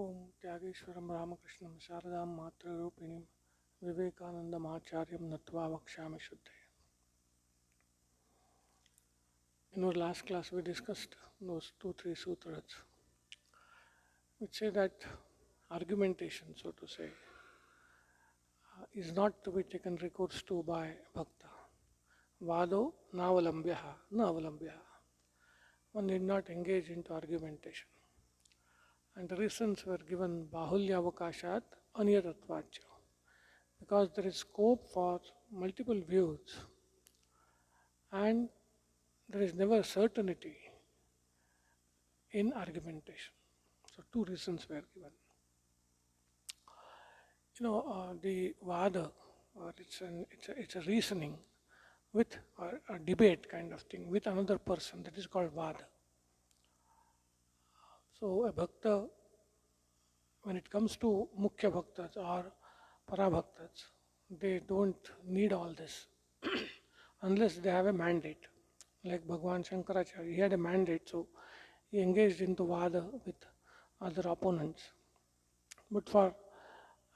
ओम त्यागेश्वरम रामकृष्णम शारदाम मातृरूपिणीम विवेकानंदम आचार्यम नत्वा वक्ष्यामि शुद्धये. In our last class we discussed those 2-3 sutras which say that argumentation, so to say, is not to be taken recourse to by bhakta. Vado navalambyaha, navalambyaha. One need not engage into argumentation. And the reasons were given bahulya avakashat anyatatvacha, because there is scope for multiple views and there is never certainty in argumentation. So two reasons were given. The vada, or it's a reasoning with a debate kind of thing with another person, that is called vada. So a bhakta, when it comes to mukhya bhaktas or parabhaktas, they don't need all this unless they have a mandate. Like Bhagwan Shankaracharya, he had a mandate, so he engaged into vada with other opponents. But for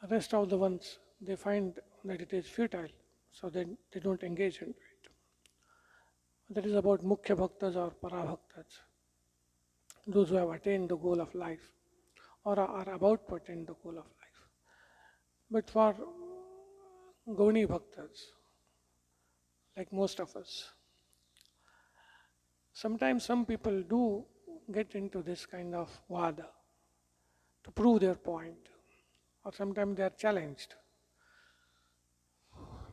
the rest of the ones, they find that it is futile, so then they don't engage into it. That is about mukhya bhaktas or parabhaktas, those who have attained the goal of life or are about to attain the goal of life. But for Gauni bhaktas, like most of us, sometimes some people do get into this kind of vada to prove their point, or sometimes they are challenged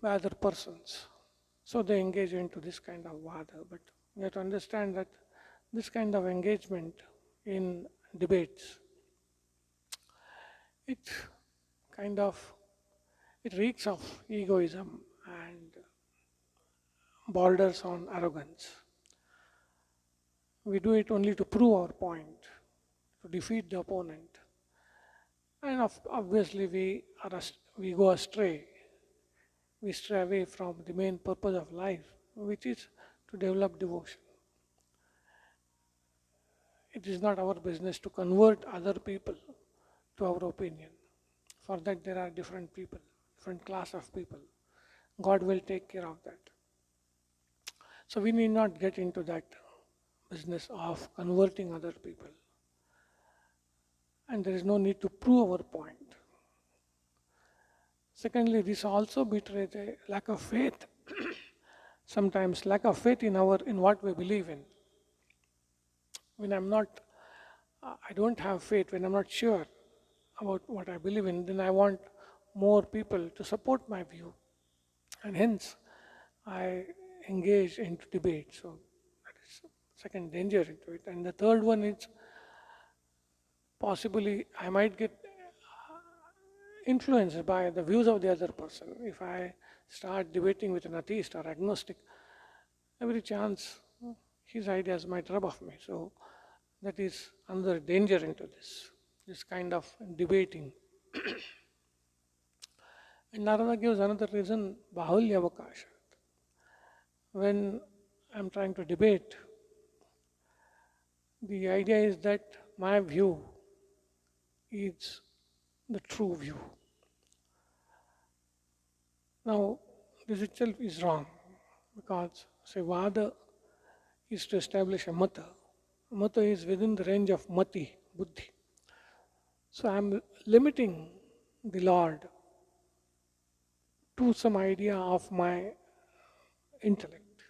by other persons. So they engage into this kind of vada. But we have to understand that this kind of engagement in debates, it reeks of egoism and borders on arrogance. We do it only to prove our point, to defeat the opponent. And obviously we go astray. We stray away from the main purpose of life, which is to develop devotion. It is not our business to convert other people to our opinion. For that there are different people, different class of people. God will take care of that. So we need not get into that business of converting other people. And there is no need to prove our point. Secondly, this also betrays a lack of faith. Sometimes lack of faith in what we believe in. When I don't have faith, when I'm not sure about what I believe in, then I want more people to support my view. And hence, I engage into debate. So that is second danger into it. And the third one is possibly I might get influenced by the views of the other person. If I start debating with an atheist or agnostic, every chance his ideas might rub off me. So that is another danger into this kind of debating. And Narada gives another reason, bahulya avakashat. When I'm trying to debate, the idea is that my view is the true view. Now, this itself is wrong, because say vada is to establish a mata. Mata is within the range of mati, buddhi. So I am limiting the Lord to some idea of my intellect.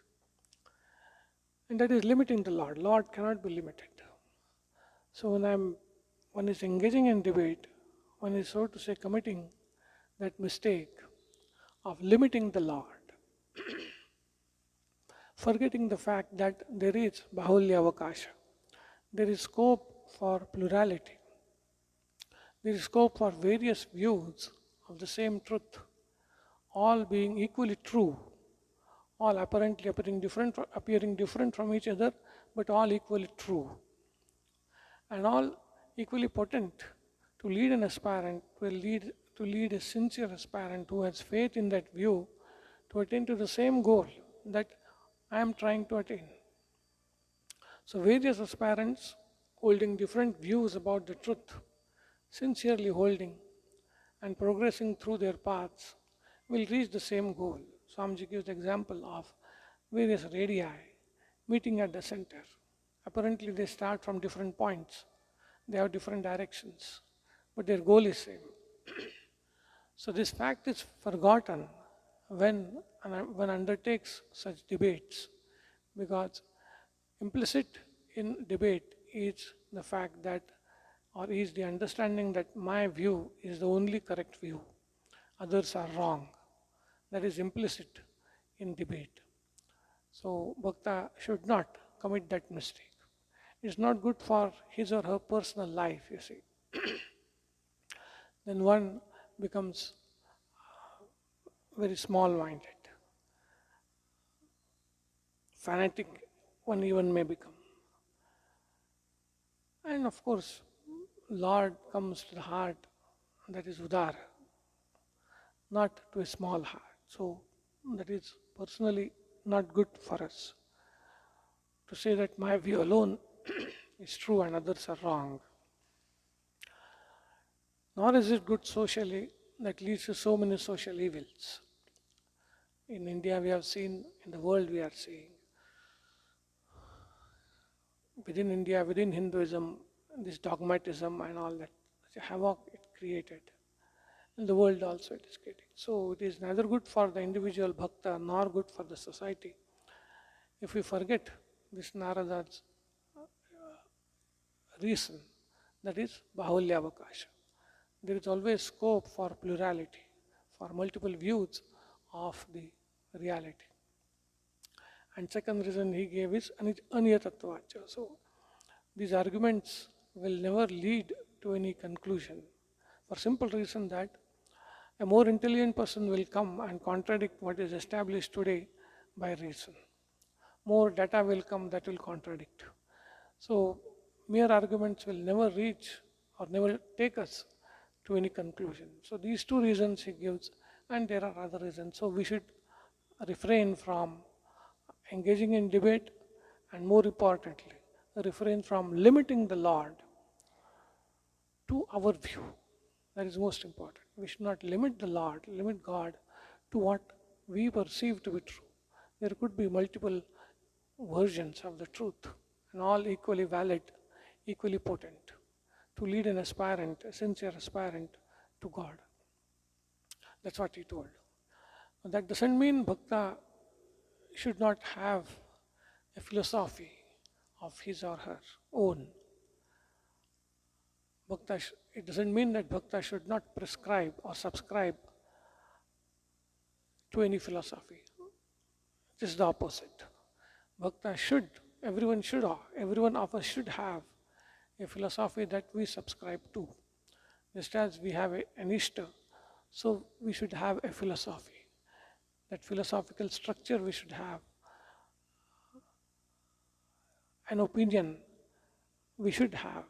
And that is limiting the Lord. Lord cannot be limited. So when one is engaging in debate, one is, so to say, committing that mistake of limiting the Lord, forgetting the fact that there is bahulya avakasha. There is scope for plurality. There is scope for various views of the same truth, all being equally true, all apparently appearing different from each other, but all equally true, and all equally potent to lead an aspirant, to lead a sincere aspirant who has faith in that view to attain to the same goal that I am trying to attain. So various aspirants holding different views about the truth, sincerely holding and progressing through their paths, will reach the same goal. Swamiji gives the example of various radii meeting at the center. Apparently, they start from different points, they have different directions, but their goal is same. So this fact is forgotten when one undertakes such debates, because implicit in debate is the fact that, or is the understanding that my view is the only correct view, others are wrong. That is implicit in debate. So Bhakta should not commit that mistake. It's not good for his or her personal life, you see. Then one becomes very small minded, fanatic, one even may become. And of course, Lord comes to the heart, that is Udara, not to a small heart. So that is personally not good for us to say that my view alone is true and others are wrong. Nor is it good socially, that leads to so many social evils. In India, we have seen, in the world, we are seeing. Within India, within Hinduism, this dogmatism and all that, the havoc it created. In the world also it is creating. So it is neither good for the individual bhakta nor good for the society if we forget this Narada's reason, that is Bahulyavakasha. There is always scope for plurality, for multiple views of the reality. And second reason he gave is Aniyatattvacha. So these arguments will never lead to any conclusion, for simple reason that a more intelligent person will come and contradict what is established today by reason. More data will come that will contradict. So mere arguments will never reach or never take us to any conclusion. So these two reasons he gives, and there are other reasons. So we should refrain from engaging in debate, and more importantly, refrain from limiting the Lord to our view. That is most important. We should not limit the Lord, limit God to what we perceive to be true. There could be multiple versions of the truth, and all equally valid, equally potent, to lead an aspirant, a sincere aspirant to God. That's what he told. That doesn't mean Bhakta should not have a philosophy of his or her own. It doesn't mean that Bhakta should not prescribe or subscribe to any philosophy. It is the opposite. Bhakta should, every one of us should have a philosophy that we subscribe to. Just as we have an Ishta, so we should have a philosophy. That philosophical structure we should have. An opinion we should have.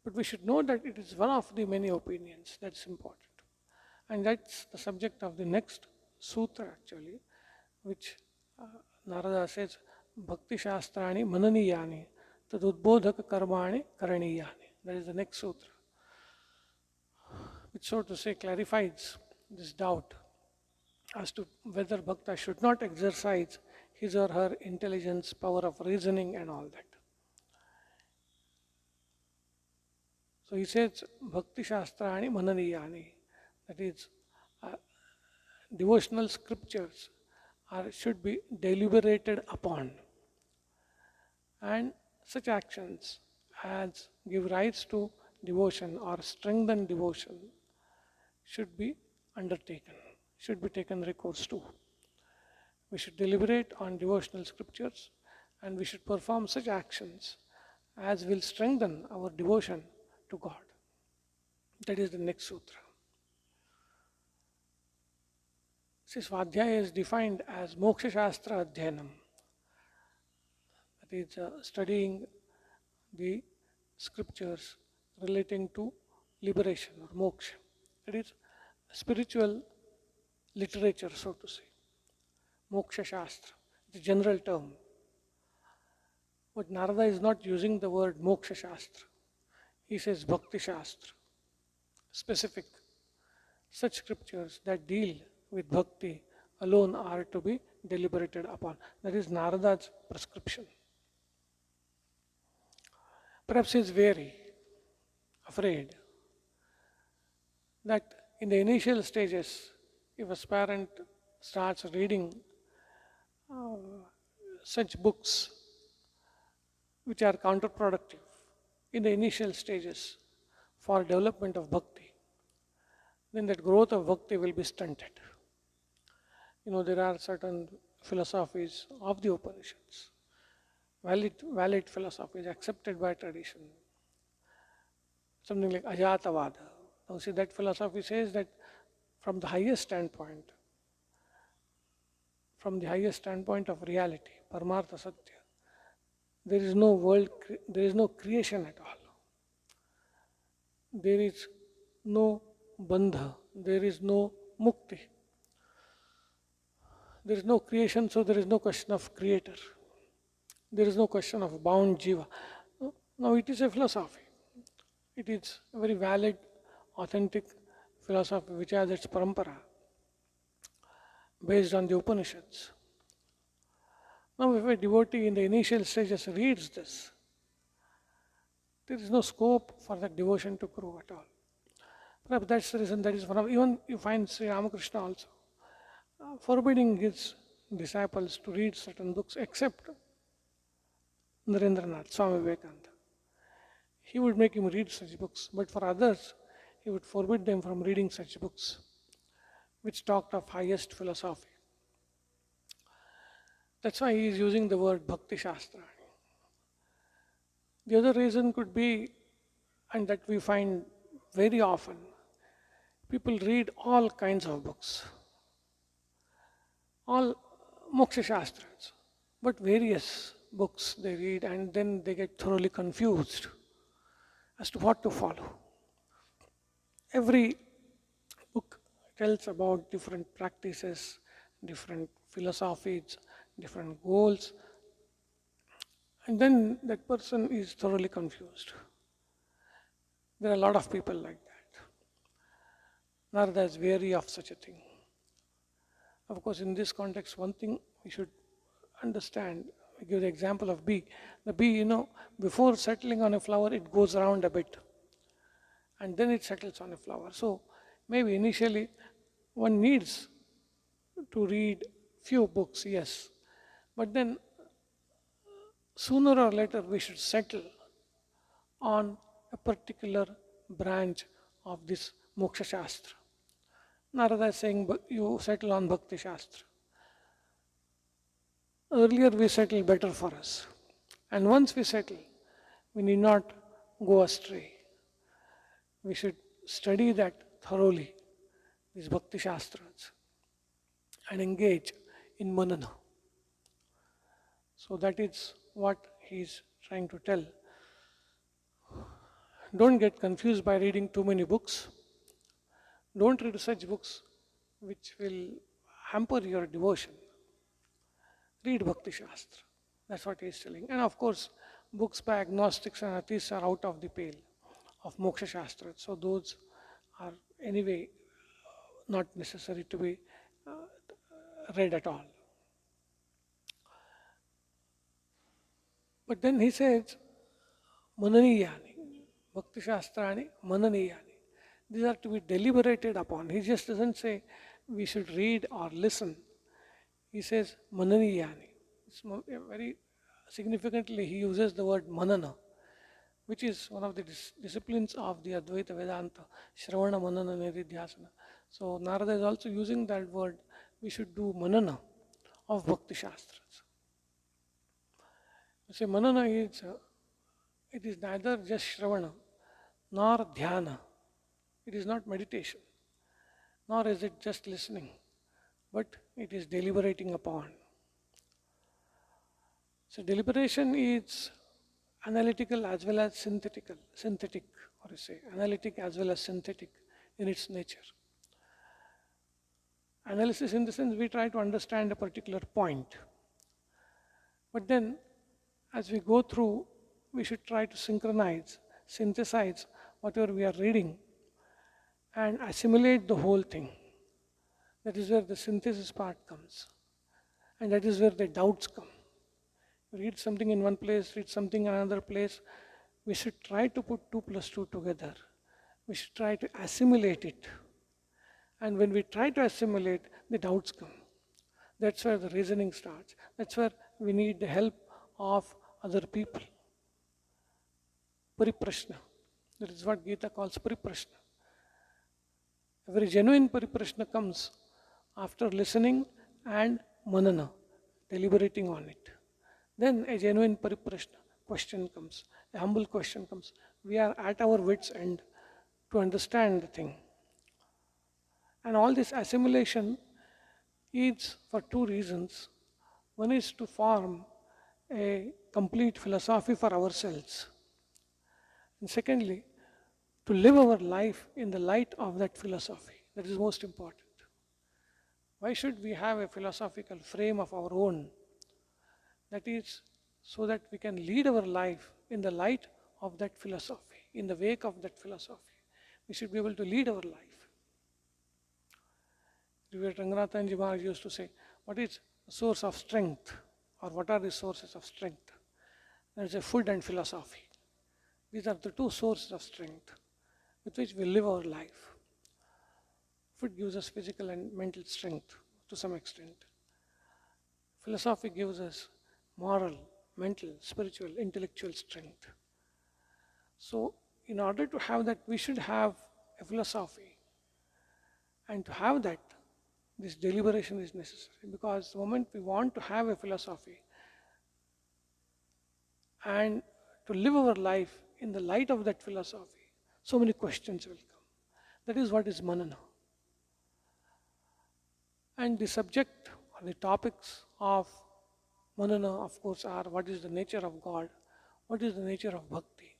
But we should know that it is one of the many opinions. That's important. And that's the subject of the next sutra actually, which Narada says, Bhakti Shastrani Mananiyani Tadudbodhaka Karmani Karaniyani. That is the next sutra, which so to say clarifies this doubt as to whether Bhakta should not exercise his or her intelligence, power of reasoning and all that. So he says, Bhakti Shastrani Mananiyani, that is, devotional scriptures should be deliberated upon, and such actions as give rise to devotion or strengthen devotion should be undertaken, should be taken recourse to. We should deliberate on devotional scriptures, and we should perform such actions as will strengthen our devotion to God. That is the next sutra. This Svadhyaya is defined as Moksha Shastra Adhyanam. That is studying the scriptures relating to liberation or moksha. That is spiritual literature, so to say. Moksha Shastra, the general term. But Narada is not using the word Moksha Shastra. He says Bhakti Shastra. specific. Such scriptures that deal with bhakti alone are to be deliberated upon. That is Narada's prescription. Perhaps he is wary, afraid that in the initial stages, if a parent starts reading uh, such books which are counterproductive in the initial stages for development of bhakti, then that growth of bhakti will be stunted. There are certain philosophies of the Upanishads, valid philosophies accepted by tradition, something like Ajatavada. Now, see, that philosophy says that from the highest standpoint, of reality, Paramartha Satya, there is no world, there is no creation at all. There is no bandha, there is no mukti. There is no creation, so there is no question of creator. There is no question of bound jiva. Now, it is a philosophy. It is a very valid, authentic philosophy which has its parampara based on the Upanishads. Now, if a devotee in the initial stages reads this, there is no scope for that devotion to grow at all. Perhaps that's the reason, that is one of, even you find Sri Ramakrishna also forbidding his disciples to read certain books except Narendranath, Swami Vivekananda. He would make him read such books, but for others, he would forbid them from reading such books which talked of highest philosophy. That's why he is using the word Bhakti Shastra. The other reason could be, and that we find very often, people read all kinds of books, all moksha shastras, but various books they read, and then they get thoroughly confused as to what to follow. Every book tells about different practices, different philosophies, different goals, and then that person is thoroughly confused. There are a lot of people like that. Narada is wary of such a thing. Of course, in this context, one thing we should understand, we give the example of bee. The bee, before settling on a flower, it goes around a bit and then it settles on a flower. So maybe initially one needs to read few books, yes, but then sooner or later we should settle on a particular branch of this moksha shastra. Narada is saying you settle on Bhakti Shastra. Earlier we settled better for us. And once we settle, we need not go astray. We should study that thoroughly, these Bhakti Shastras, and engage in manana. So that is what he is trying to tell. Don't get confused by reading too many books. Don't read such books which will hamper your devotion. Read Bhakti Shastra. That's what he is telling. And of course, books by agnostics and atheists are out of the pale of Moksha Shastra. So those are anyway not necessary to be read at all. But then he says, Mananiyani, Bhakti Shastrani, Mananiyani. These are to be deliberated upon. He just doesn't say we should read or listen. He says Mananiyani. Very significantly, he uses the word Manana, which is one of the disciplines of the Advaita Vedanta, Shravana Manana Nididhyasana. So Narada is also using that word. We should do Manana of Bhakti Shastras. You see, Manana is, it is neither just Shravana nor Dhyana. It is not meditation, nor is it just listening, but it is deliberating upon. So deliberation is analytical as well as synthetic, or you say analytic as well as synthetic in its nature. Analysis in the sense we try to understand a particular point. But then as we go through, we should try to synchronize, synthesize whatever we are reading and assimilate the whole thing. That is where the synthesis part comes. And that is where the doubts come. Read something in one place, read something in another place. We should try to put 2 plus 2 together. We should try to assimilate it. And when we try to assimilate, the doubts come. That's where the reasoning starts. That's where we need the help of other people. Pariprashna. That is what Gita calls pariprashna. A very genuine pariprashna comes after listening and manana, deliberating on it. Then a genuine pariprashna question comes, a humble question comes. We are at our wits' end to understand the thing. And all this assimilation is for 2 reasons. One is to form a complete philosophy for ourselves. And secondly, to live our life in the light of that philosophy. That is most important. Why should we have a philosophical frame of our own? That is so that we can lead our life in the light of that philosophy, in the wake of that philosophy. We should be able to lead our life. Revered Ranganathanji Maharaj used to say, what is the source of strength? Or what are the sources of strength? There is a food and philosophy. These are the 2 sources of strength with which we live our life. Food gives us physical and mental strength to some extent. Philosophy gives us moral, mental, spiritual, intellectual strength. So, in order to have that, we should have a philosophy. And to have that, this deliberation is necessary, because the moment we want to have a philosophy and to live our life in the light of that philosophy, so many questions will come. That is what is manana. And the subject or the topics of manana, of course, are what is the nature of God, what is the nature of bhakti,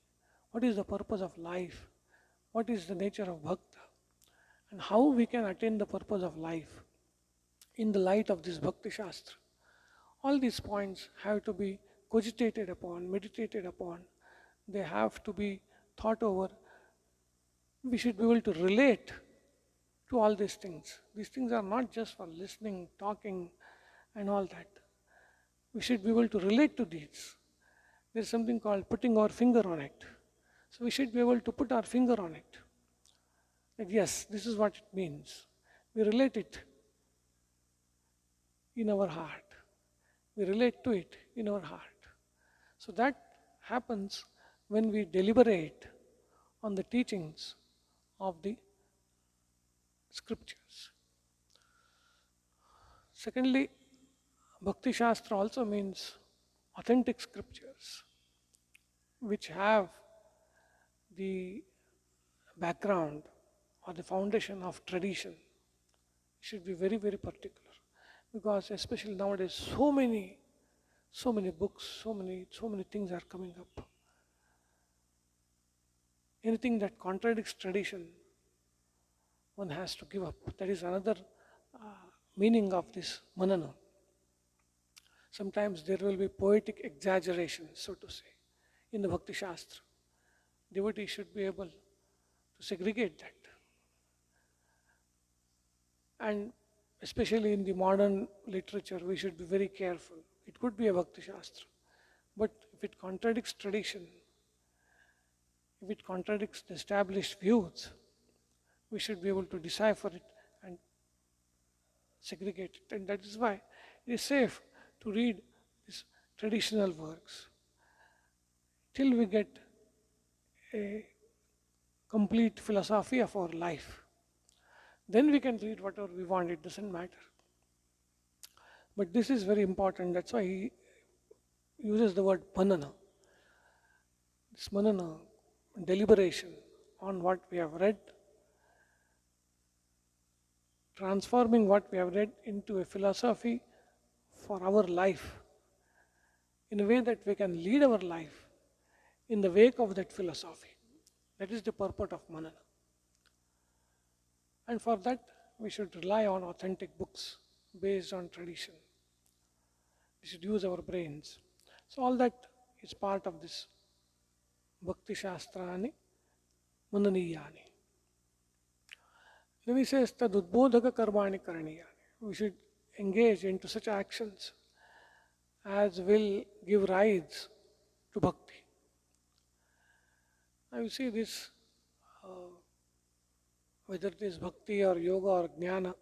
what is the purpose of life, what is the nature of bhakta, and how we can attain the purpose of life in the light of this Bhakti Shastra. All these points have to be cogitated upon, meditated upon. They have to be thought over. We should be able to relate to all these things. These things are not just for listening, talking, and all that. We should be able to relate to these. There is something called putting our finger on it. So we should be able to put our finger on it. That yes, this is what it means. We relate it in our heart. We relate to it in our heart. So that happens when we deliberate on the teachings of the scriptures. Secondly, Bhakti Shastra also means authentic scriptures which have the background or the foundation of tradition. We should be very, very particular, because especially nowadays so many books, so many things are coming up. Anything that contradicts tradition, one has to give up. That is another meaning of this manana. Sometimes there will be poetic exaggeration, so to say, in the Bhakti Shastra. Devotee should be able to segregate that. And especially in the modern literature, we should be very careful. It could be a Bhakti Shastra, but if it contradicts tradition, if it contradicts the established views, we should be able to decipher it and segregate it. And that is why it is safe to read these traditional works till we get a complete philosophy of our life. Then we can read whatever we want, it doesn't matter. But this is very important, that's why he uses the word manana. This manana, deliberation on what we have read, transforming what we have read into a philosophy for our life, in a way that we can lead our life in the wake of that philosophy. That is the purport of manana. And for that, we should rely on authentic books based on tradition. We should use our brains. So all that is part of this Bhakti Shastrani Mananiyani. Then he says, Tadudbodhaka karmani karaniyani. We should engage into such actions as will give rise to bhakti. Now you see this, whether it is bhakti or yoga or jnana,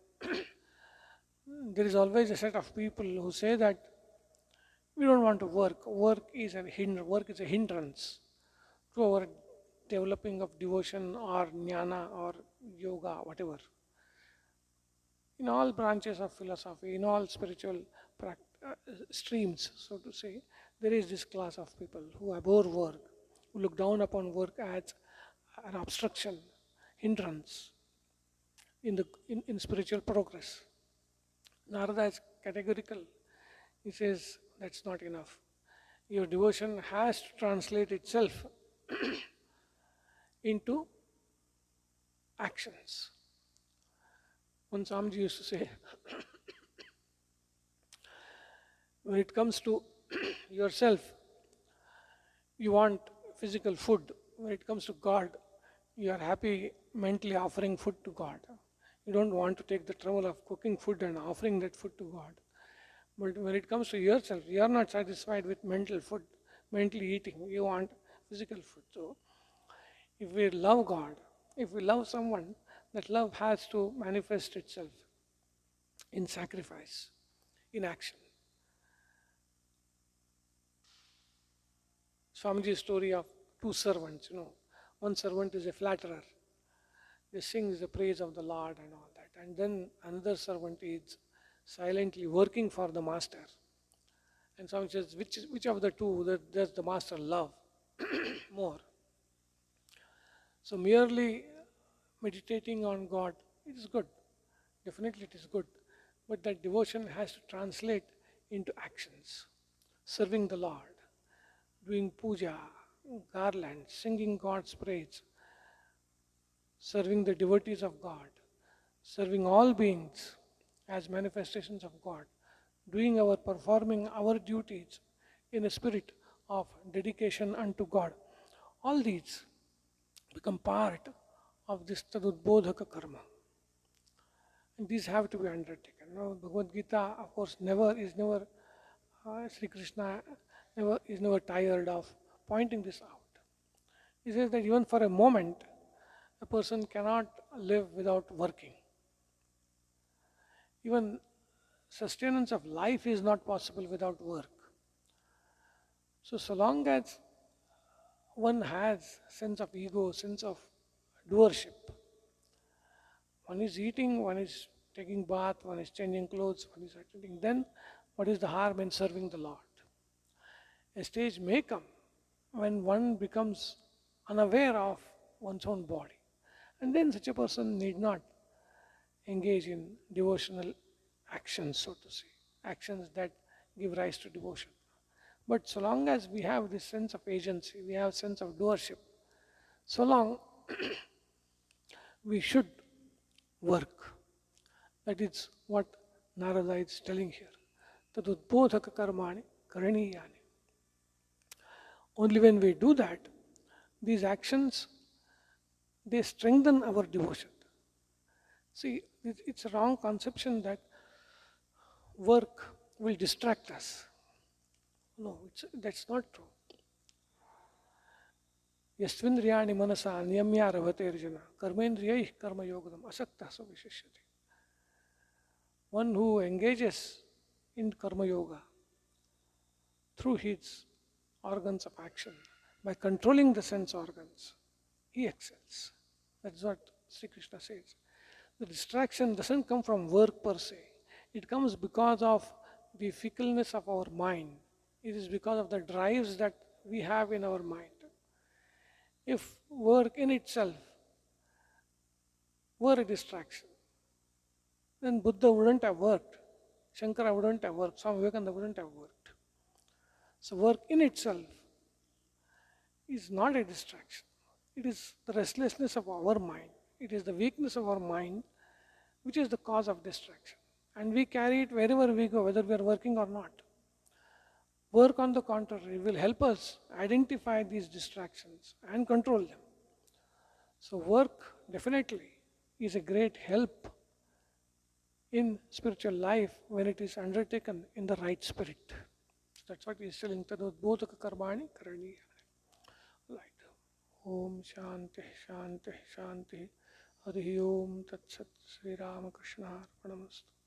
there is always a set of people who say that we don't want to work. Work is a hindrance to our developing of devotion or jnana or yoga, whatever. In all branches of philosophy, in all spiritual streams, so to say, there is this class of people who abhor work, who look down upon work as an obstruction, hindrance in spiritual progress. Narada is categorical. He says that's not enough. Your devotion has to translate itself into actions. One Swamiji used to say, when it comes to yourself, you want physical food. When it comes to God, you are happy mentally offering food to God. You don't want to take the trouble of cooking food and offering that food to God. But when it comes to yourself, you are not satisfied with mental food, mentally eating. You want physical food. So, if we love God, if we love someone, that love has to manifest itself in sacrifice, in action. Swamiji's story of two servants, one servant is a flatterer. He sings the praise of the Lord and all that. And then another servant is silently working for the master. And Swami says, which of the two does the master love more? So merely meditating on God, it is good. Definitely it is good. But that devotion has to translate into actions. Serving the Lord, doing puja, garlands, singing God's praise, serving the devotees of God, serving all beings as manifestations of God, performing our duties in a spirit of dedication unto God. All these become part of this tadudbodhaka karma. And these have to be undertaken. Bhagavad Gita, of course, Sri Krishna is never tired of pointing this out. He says that even for a moment, a person cannot live without working. Even sustenance of life is not possible without work. So long as one has sense of ego, sense of doership, one is eating, one is taking bath, one is changing clothes, one is attending, then what is the harm in serving the Lord? A stage may come when one becomes unaware of one's own body. And then such a person need not engage in devotional actions, so to say, actions that give rise to devotion. But so long as we have this sense of agency, we have sense of doership, so long we should work. That is what Narada is telling here. Tadudbodhaka karmani karaniyani. Only when we do that, these actions, they strengthen our devotion. See, it's a wrong conception that work will distract us. No, that's not true. Yasvindriyani manasa niyamya ravate arjuna karmendriyai karma yogadam asakta savishishyati. One who engages in karma yoga through his organs of action, by controlling the sense organs, he excels. That's what Sri Krishna says. The distraction doesn't come from work per se. It comes because of the fickleness of our mind. It is because of the drives that we have in our mind. If work in itself were a distraction, then Buddha wouldn't have worked, Shankara wouldn't have worked, Swami Vivekananda wouldn't have worked. So work in itself is not a distraction. It is the restlessness of our mind. It is the weakness of our mind which is the cause of distraction. And we carry it wherever we go, whether we are working or not. Work, on the contrary, will help us identify these distractions and control them. So work definitely is a great help in spiritual life when it is undertaken in the right spirit. So that's what he is telling. Tadodbodhaka karmani karaniya. Right. Om Shanti Shanti Shanti. Hari Om Tat Sat. Sri Ramakrishna Arpanamastu.